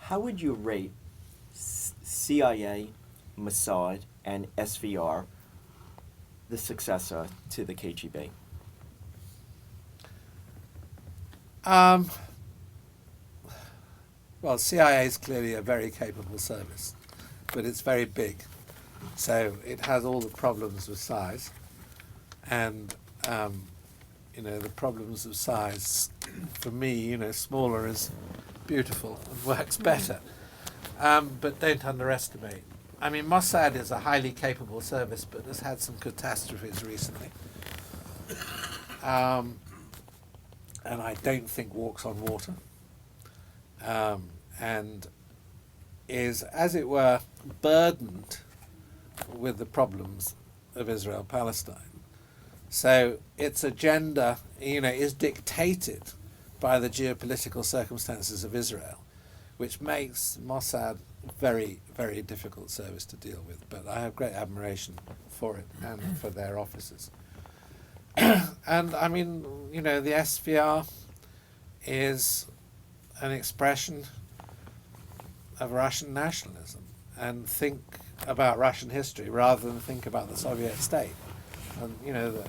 How would you rate CIA, Mossad, and SVR, the successor to the KGB? Well, CIA is clearly a very capable service, but it's very big. So it has all the problems of size. And, the problems of size, for me, smaller is beautiful and works better. But don't underestimate. I mean, Mossad is a highly capable service, but has had some catastrophes recently. And I don't think walks on water. And is, as it were, burdened with the problems of Israel-Palestine. So its agenda, is dictated by the geopolitical circumstances of Israel, which makes Mossad a very, very difficult service to deal with. But I have great admiration for it and for their officers. And I mean, the SVR is an expression of Russian nationalism, and think about Russian history rather than think about the Soviet state. And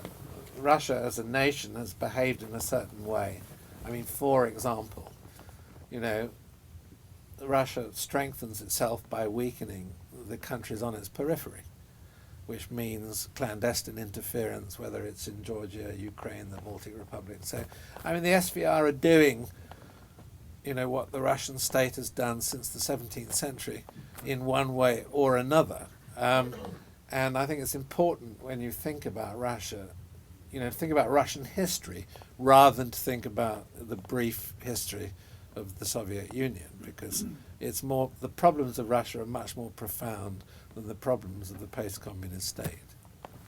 Russia as a nation has behaved in a certain way. I mean, for example, Russia strengthens itself by weakening the countries on its periphery, which means clandestine interference, whether it's in Georgia, Ukraine, the Baltic Republic. So, I mean, the SVR are doing, what the Russian state has done since the 17th century in one way or another. And I think it's important when you think about Russia, think about Russian history rather than to think about the brief history of the Soviet Union, because the problems of Russia are much more profound than the problems of the post-communist state.